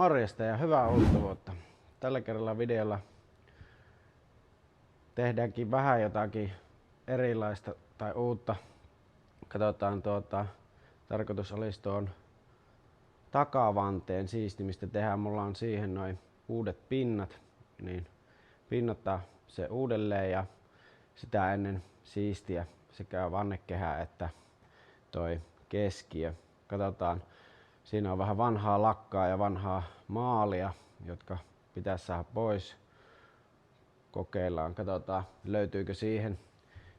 Morjesta ja hyvää uutta vuotta. Tällä kerralla videolla tehdäänkin vähän jotakin erilaista tai uutta. Katsotaan tarkoitus olisi tuon takavanteen siistimistä tehdään. Mulla on siihen noin uudet pinnat, niin pinnottaa se uudelleen ja sitä ennen siistiä sekä vannekehä että toi keskiö. Katsotaan, siinä on vähän vanhaa lakkaa ja vanhaa maalia, jotka pitäisi saada pois. Kokeillaan, katsotaan löytyykö siihen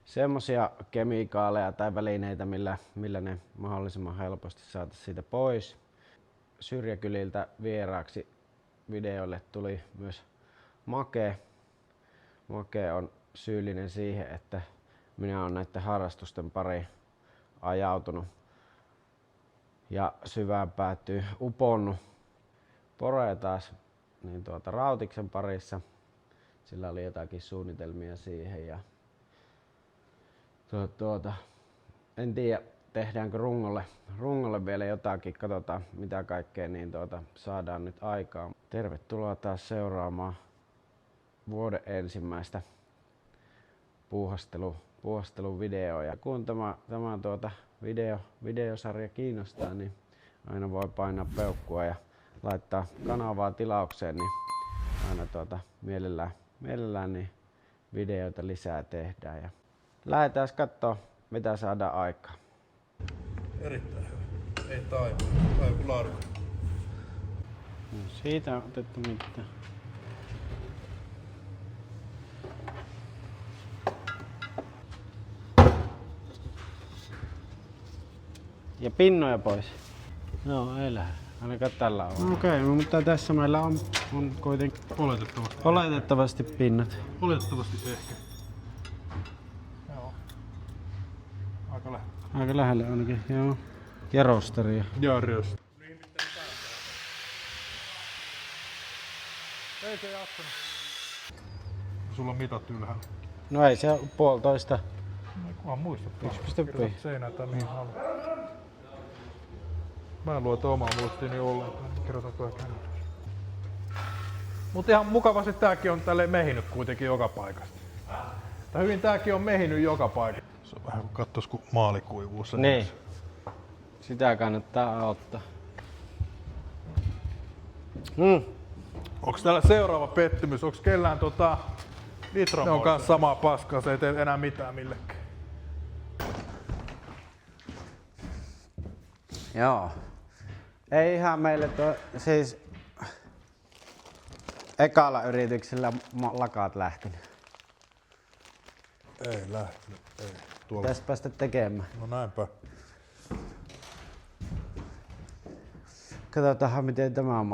semmosia kemikaaleja tai välineitä, millä ne mahdollisimman helposti saataisiin siitä pois. Syrjäkyliltä vieraaksi videolle tuli myös Make. Make on syyllinen siihen, että minä olen näiden harrastusten pariin ajautunut ja syvään päätyy uponnut. Poroja taas niin Rautiksen parissa. Sillä oli jotakin suunnitelmia siihen ja en tiedä tehdäänkö rungolle vielä jotakin, katsotaan mitä kaikkea niin saadaan nyt aikaan. Tervetuloa taas seuraamaan vuoden ensimmäistä puuhasteluvideoa. Ja kun tämä videosarja kiinnostaa, niin aina voi painaa peukkua ja laittaa kanavaa tilaukseen, niin aina mielellään niin videoita lisää tehdään. Ja lähdetään katsoa mitä saadaan aikaan. Erittäin hyvä. Ei taivu larku. No, siitä on otettu mitään. Ja pinnoja pois. No ei lähde. Ainakaan tällä on. Okei, mutta tässä meillä on kuitenkin oletettavasti pinnat. Oletettavasti ehkä. Joo. Aika lähellä. Aika lähelle ainakin, joo. Ja rosteria. Ja rosteri. Ei se jaksanut. Sulla on mitat ylhäällä. No ei se ole 1,5. Kunhan muistat. 1,5. Seinään tai mihin haluat. Mä en luota omaa muistiini ollenkaan, niin kirjoitan kaiken. Mutta ihan mukavasti tääkin on tälleen mehinyt kuitenkin joka paikasta. Tai hyvin tääkin on mehinyt joka paikasta. Se on vähän kuin kattois kun maalikuivuus. Niin. Sitä kannattaa ottaa. Onks täällä seuraava pettymys? Onks kellään Nitron? Ne on kans samaa paskaa, se ei tee enää mitään millekään. Joo. Ei ihan meille siis ekalla yrityksellä lakaat lähtenyt. Ei lähtenyt, ei. Pitäis päästä tekemään. No näinpä. Katsotaanhan miten tämä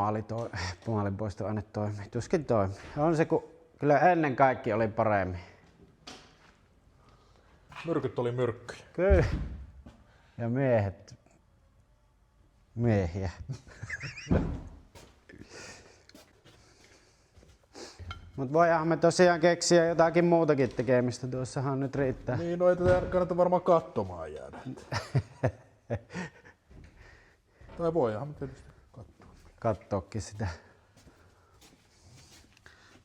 maalinpoistoaine toimii. Tuskin toimii. On se kun kyllä ennen kaikki oli paremmin. Myrkyt oli myrkkyjä. Kyllä. Ja miehiä. Mut voidaan me tosiaan keksiä jotakin muutakin tekemistä. Tuossahan nyt riittää. Niin, no ei tätä kannata varmaan katsomaan jäädä. Tai voidaan me tietysti katsoa. Katsoakin sitä.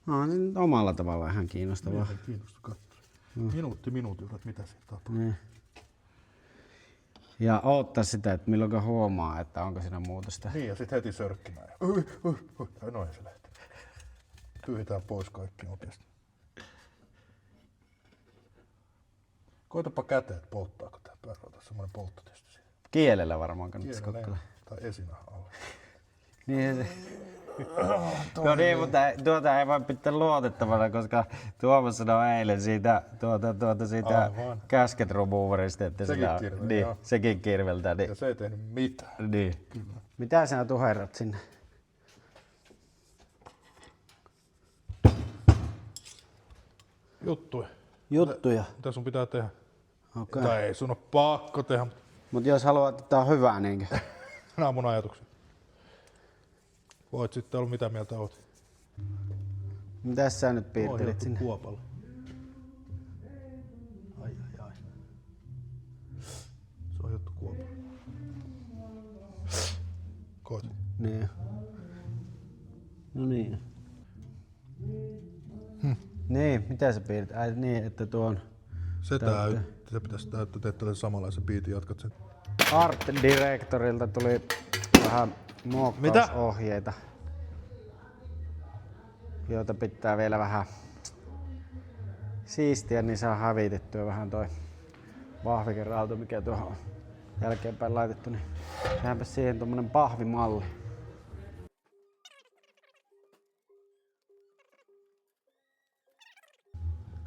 No niin omalla tavallaan ihan kiinnostavaa. Niin, kiinnostaa katsoa. Minuutti minuutilta, että mitä siinä tapahtuu. Niin. Ja odottaa sitä, että milloin huomaa, että onko siinä muutosta. Niin, ja sit heti sörkkimään. Noin se lähtee. Pyyhitään pois kaikki oikeesti. Koitapa käteen, että polttaako tää päällä. Ota semmonen polttotesti siinä. Kielellä varmaan kannattaisi kokeilla. Tai esinahan alla. Niin, no niin, mutta tuota ei voi pitää luotettavana, koska Tuomas sanoi eilen siitä casket removerista, että sekin kirveltää. Niin. Ja se ei tehnyt mitään. Niin. Kyllä. Mitä sinä tuherrat sinne? Juttuja? Mitä sun pitää tehdä? Okay. Tai ei sun ole pakko tehdä. Mut jos haluat, että tää on hyvää niinkö? Nämä on mun ajatukset. Voit sitten olla mitä mieltä oot. Mitäs sä nyt piirtelit sinne? Kuopalla. Ai. Se on juttu kuopalla. Koet. Niin. No niin. Niin, mitä sä piirrät? Ai niin, että tuon... Se pitäisi täyttää, teet tällaisen samanlaisen biitin, jatkat sen. Art Directorilta tuli vähän muokkausohjeita, joita pitää vielä vähän siistiä, niin saa hävitettyä vähän toi pahvikerauto, mikä tuohon on jälkeenpäin laitettu, niin tehdäänpä siihen tommonen pahvimalli.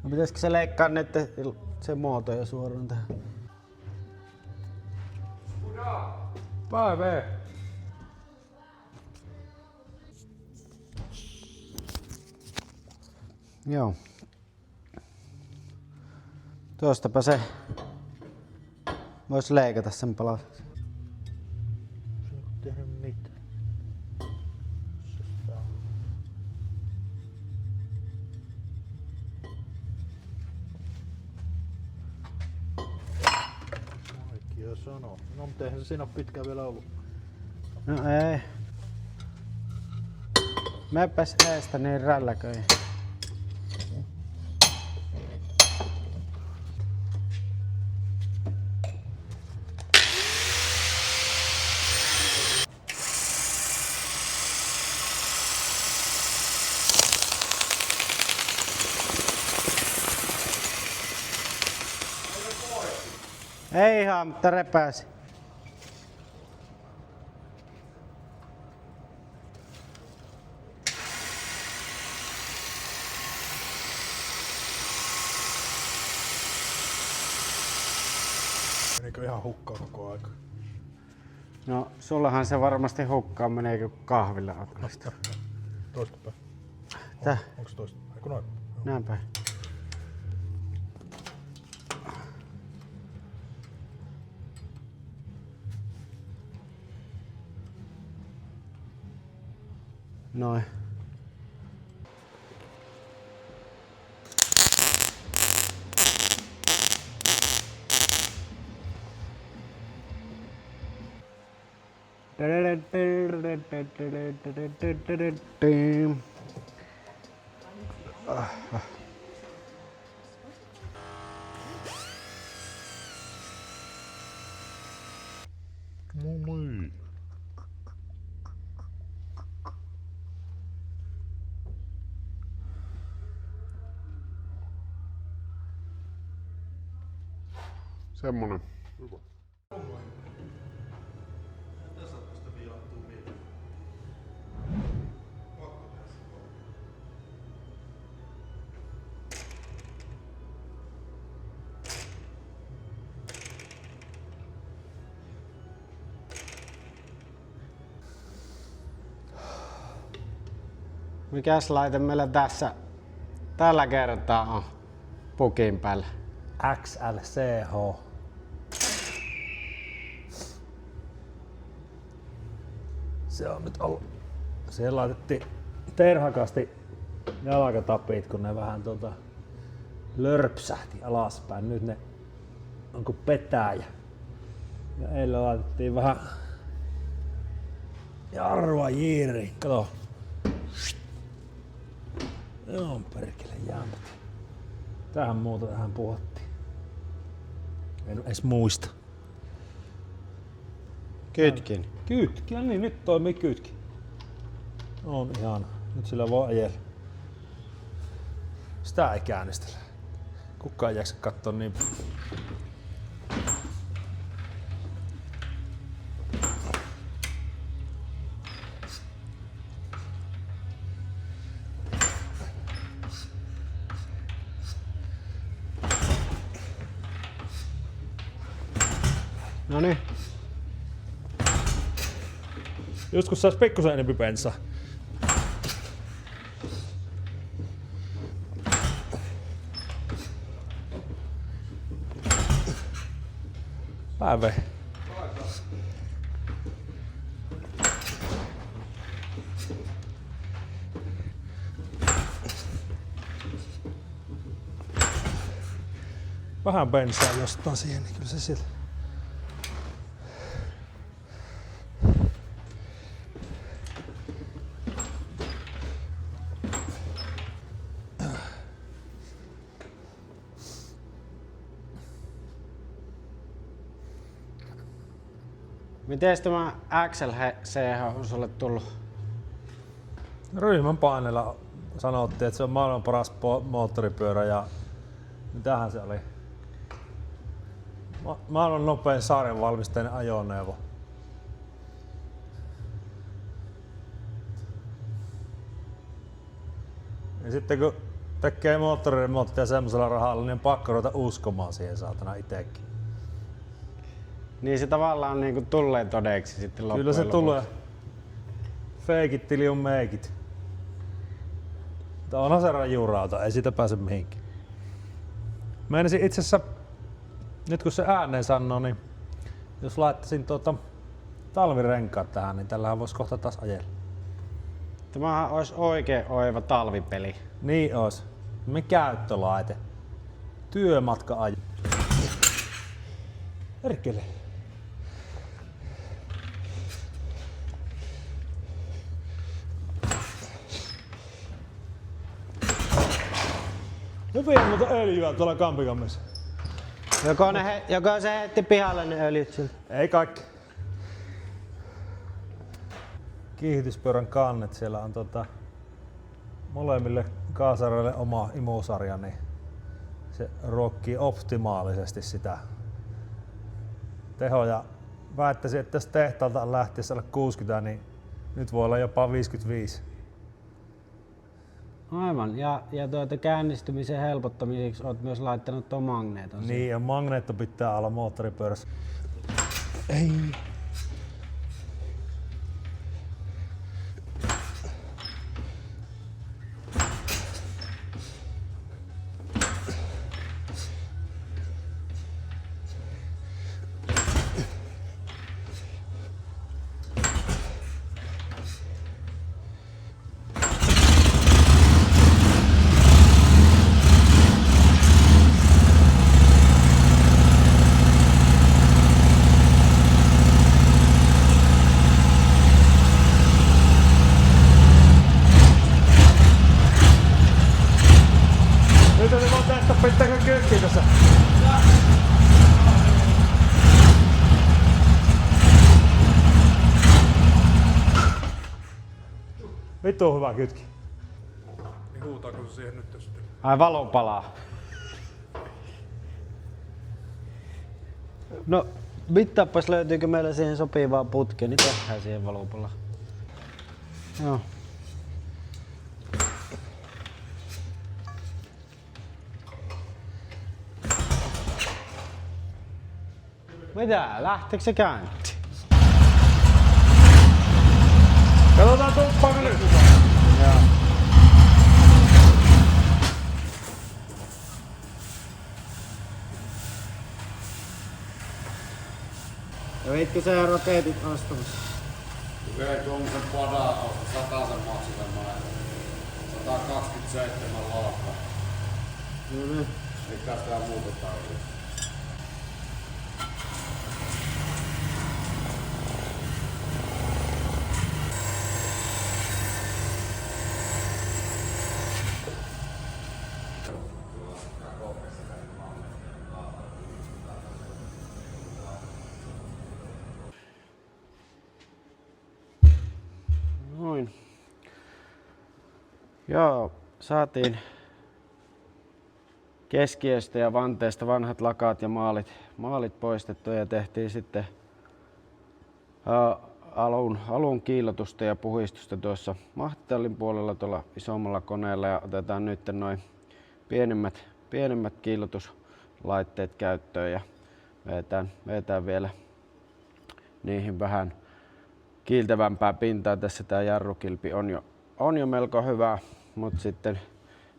No pitäisikö se leikkaa nyt se muotoja suoraan tähän? Päivä! Joo. Tuostapa se vois leikata sen palaseksi. Se ei tehnyt mitään. Vaikea sanoa. No mutta eihän se siinä ole pitkään vielä ollut. No ei. Mepäs eestä niin rälläköi. Ei ihan, mutta repäsi. Menikö ihan hukkaan koko aika? No, sullahan se varmasti hukkaan meneekö kahvilla alkaista. Toistapäin. Tää? Onks toista? Eiku noin? Näin päin. Noin. Semmonen. Mikäs laite meillä tässä tällä kertaa on pukin päällä? XLCH. Se on nyt ollut. Siihen laitettiin terhakasti jalkatapit, kun ne vähän lörpsähti alaspäin. Nyt ne on kuin petäjä. Ja eilen laitettiin vähän jarrua jiiriin. Kato. Joo, perkele jämpät. Tähän muuta tähän puhuttiin. En edes muista. Kytkin. Kytki, ja niin nyt toimii kytki. On ihana. Nyt sillä voi ajella. Sitä ei käynnistellä. Kukaan ei jaksa katsoa niin. Noniin. Just kun sais pikkusen enempi bensaa. Päivä. Vähän bensaa jostain siihen, niin kyllä se sillä. Miten tämä XLC on sulle tullut? Ryhmän paineella sanottiin, että se on maailman paras moottoripyörä ja mitähän se oli? Maailman nopein sarjanvalmisteinen ajoneuvo. Ja sitten kun tekee moottoriremonttia semmoisella rahalla, niin on pakko ruveta uskomaan siihen saatana itekin. Niin se tavallaan niinku tulee todeksi sitten loppujen Kyllä se lopuksi. tulee. Fake it till you make it. Tää onhan se rajurauta, ei siitä pääse mihinkään. Meinasin itse asiassa, nyt kun se ääneen sanoo, niin jos laittaisin talvirenkaat tähän, niin tällähän voisi kohta taas ajella. Tämähän olisi oikein oiva talvipeli. Niin ois. Me käyttölaite. Työmatka-ajo. Perkele. No vielä muuta öljyä tuolla kampikammissa. Joko se heitti pihalle ne öljyt siltä? Ei kaikki. Kiihdytyspyörän kannet, siellä on molemmille kaasareille oma imusarja, niin se ruokkii optimaalisesti sitä tehoja. Väittäisin, että jos tehtaalta lähtisi alle 60, niin nyt voi olla jopa 55. Aivan, ja käynnistymisen helpottamiseksi olet myös laittanut tuon magneeton. Niin, ja magneetto pitää olla moottoripyörässä. Ei. Nyt on vaan tästä pitääkö kyykkiä tässä? Vittu hyvä kytki. Niin huutaako se siihen nyt sitten? Ai valo palaa. No, mittaapas löytyykö meillä siihen sopivaa putkea, niin tehdään siihen valopalaa. Joo. Mitä? Lähteekö se käyntiin? Katsotaan tuppaako nyt. Joo. Ja viitkö sä rokeetit ostamassa? Vei tuommoisen padan, 100 maksamaan 127 laakka. No niin. Eikä sitä muuta tarvitse. Noin. Joo, saatiin keskiöstä ja vanteesta vanhat lakaat ja maalit poistettua ja tehtiin sitten alun kiillotusta ja puhistusta tuossa mahtitallin puolella tuolla isommalla koneella ja otetaan nyt noin pienemmät kiillotuslaitteet käyttöön ja vedetään vielä niihin vähän kiiltävämpää pintaa. Tässä tää jarrukilpi on jo melko hyvä, mutta sitten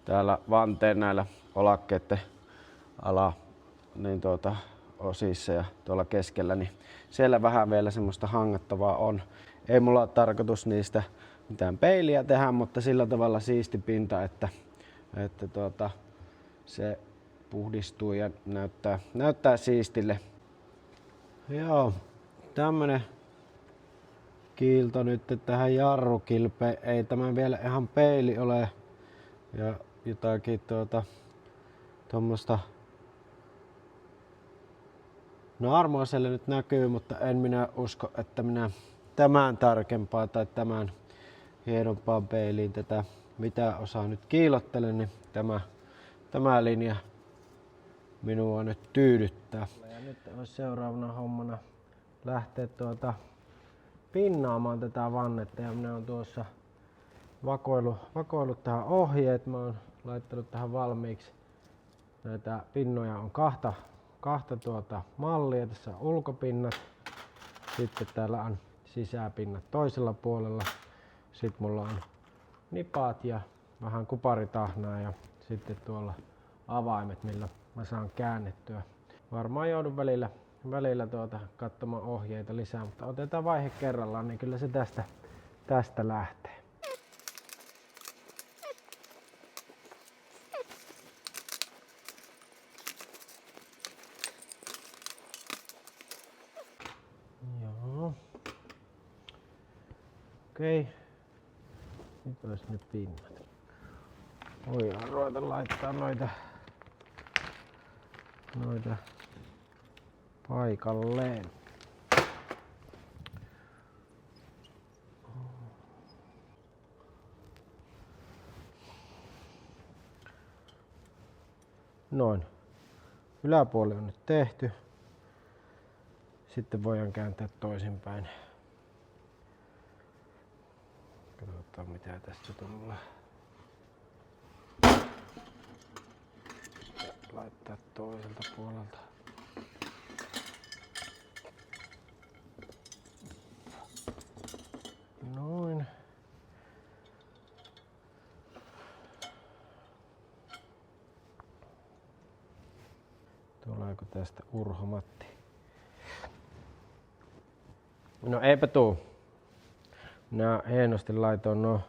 täällä vanteen näillä olakkeiden osissa ja tuolla keskellä, niin siellä vähän vielä semmoista hangattavaa on. Ei mulla ole tarkoitus niistä mitään peiliä tehdä, mutta sillä tavalla siisti pinta, että se puhdistuu ja näyttää siistille. Joo, tämmönen kiilto nyt tähän jarrukilpeen. Ei tämä vielä ihan peili ole ja jotakin tuommoista No varmaan siellä nyt näkyy, mutta en minä usko, että minä tämän tarkempaa tai tämän hienompaan peiliin tätä mitä osaa nyt kiilottelen, niin tämä linja minua nyt tyydyttää. Ja nyt olisi seuraavana hommana lähteä pinnaamaan tätä vannetta ja minä olen tuossa vakoillut tähän ohjeet. Mä oon laittanut tähän valmiiksi. Näitä pinnoja on kahta mallia. Tässä on ulkopinnat. Sitten täällä on sisäpinnat toisella puolella. Sitten mulla on nipat ja vähän kuparitahnaa ja sitten tuolla avaimet, millä mä saan käännettyä. Varmaan joudun välillä katsomaan ohjeita lisää, mutta otetaan vaihe kerrallaan, niin kyllä se tästä lähtee. Joo. Okei. Nyt olisi ne pinnat. Voidaan ruveta laittaa noita paikalleen. Noin. Yläpuoli on nyt tehty. Sitten voidaan kääntää toisinpäin. Katsotaan mitä tästä tulee. Laittaa toiselta puolelta. Noin. Tuleeko tästä Urho Matti? No eipä tuu. Minä hienosti laitoin nuo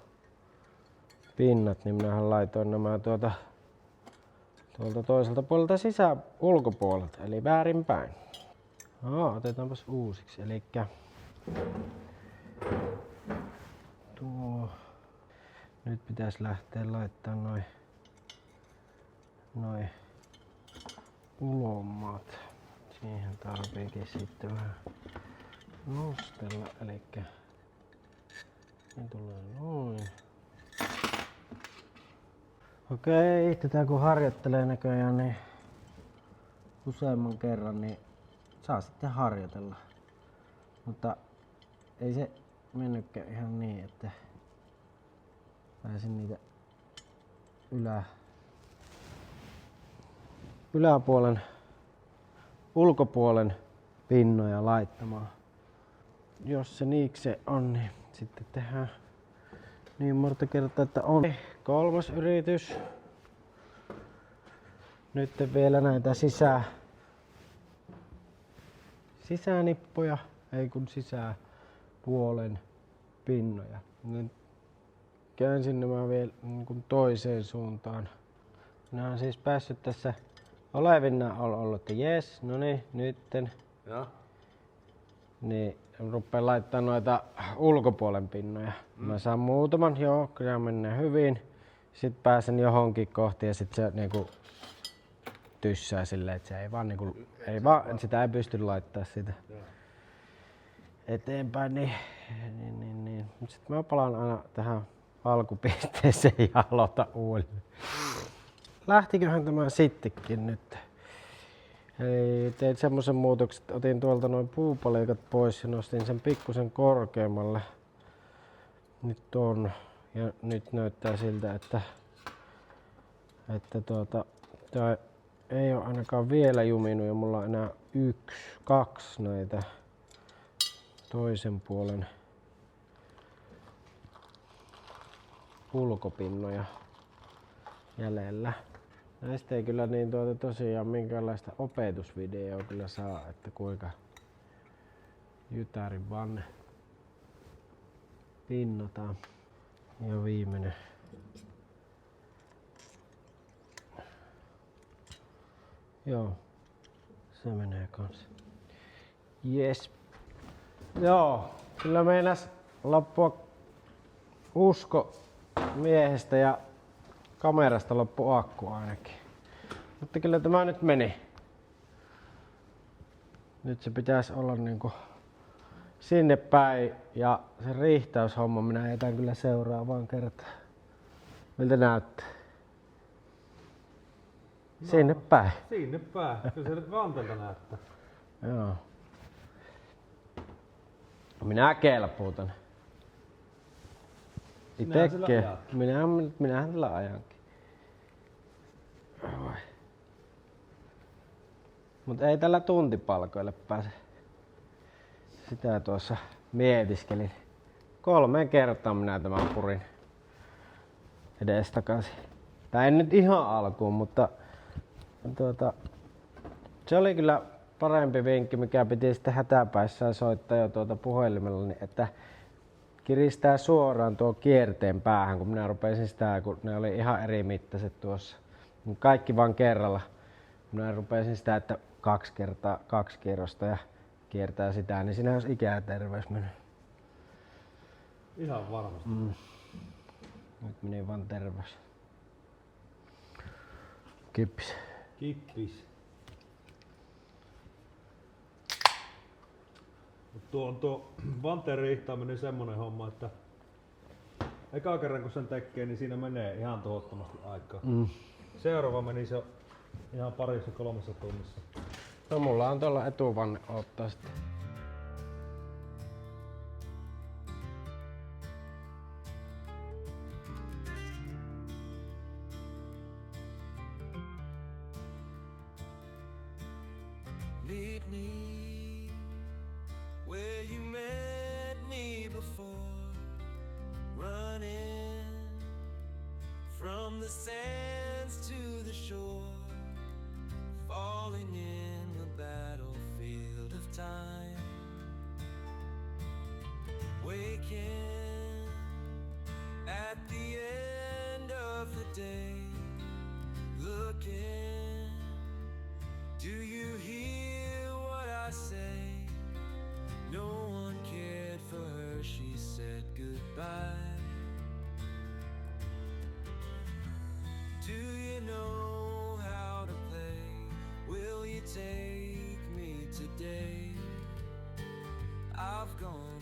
pinnat, niin minähän laitoin nämä tuolta toiselta puolelta ulkopuolelta, eli väärinpäin. No, otetaanpas uusiksi, elikkä nyt pitäisi lähteä laittamaan noi ulomat. Siihen tarviikin sitten vähän nostella, elikkä niin tulee noin. Okei, tätä kun harjoittelee näköjään niin useamman kerran, niin saa sitten harjoitella. Mutta ei se mennytkään ihan niin, että pääsin niitä yläpuolen, ulkopuolen pinnoja laittamaan. Jos se niikse on, niin sitten tehdään niin monta kertaa, että on. 3. yritys. Nyt vielä näitä sisänippoja, ei kun sisäpuolen pinnoja. Nyt käänsin nämä vielä niin kuin toiseen suuntaan. Minä olen siis päässyt tässä olevinna ollut, että jes, no niin, nytten. Ja. Niin rupean laittamaan noita ulkopuolen pinnoja. Mä saan muutaman, joo, kyllä menee hyvin. Sitten pääsen johonkin kohti ja sitten se niinku tyssää silleen, että se ei vaan niinku, sitä ei pysty laittaa sitä eteenpäin. Niin. Sitten mä palaan aina tähän alkupisteeseen ja aloitan uudelleen. Lähtiköhän tämä sittenkin nyt. Eli tein semmoisen muutoksen, että otin tuolta noin puupalikat pois ja nostin sen pikkusen korkeammalle. Nyt on. Ja nyt näyttää siltä, että tää ei ole ainakaan vielä juminut ja mulla on enää 2 näitä toisen puolen ulkopinnoja jäljellä. Näistä ei kyllä niin tosiaan minkäänlaista opetusvideoa kyllä saa, että kuinka jytärin vanne pinnataan. Ja viimeinen. Joo, se menee kanssa. Jes. Joo, kyllä meinas loppua usko miehestä ja kamerasta loppu akku ainakin. Mutta kyllä tämä nyt meni. Nyt se pitäisi olla niinku sinne päin ja se riihtaushomma minä jätän kyllä seuraavaan kertaan. Miltä näyttää? Sinne päin. Sinne päin. Kyllä se nyt vantelta näyttää. Joo. Minä kelpuutan. Itekin. Minähän tällä ajankin. Mut ei tällä tuntipalkoille pääse. Sitä tuossa mietiskelin. 3 kertaa minä tämän purin edestakaisin. Tai en nyt ihan alkuun, mutta se oli kyllä parempi vinkki, mikä piti sitten hätäpäissään soittaa jo puhelimella, niin että kiristää suoraan tuo kierteen päähän, kun minä rupesin sitä, kun ne oli ihan eri mittaiset tuossa. Kaikki vaan kerralla. Minä rupesin sitä, että 2 kertaa 2 kierrosta ja kiertää sitä, niin siinä olisi ikä ja terveys mennyt. Ihan varmasti. Nyt meni vaan terveys. Kippis. Kippis. Tuo vanteen riihtaaminen semmonen homma, että eka kerran kun sen tekee, niin siinä menee ihan tuhottomasti aikaa. Seuraava meni se ihan 2-3 tunnissa. No mulla on tuolla etuvanne ottaa sitten. Lead me where you met me before, running from the sands to the shore, falling in the battlefield of time, waking at the end of the day, looking, do you hear what I say? No one cared for her, she said goodbye. Do you know how to play? Will you take me today? I've gone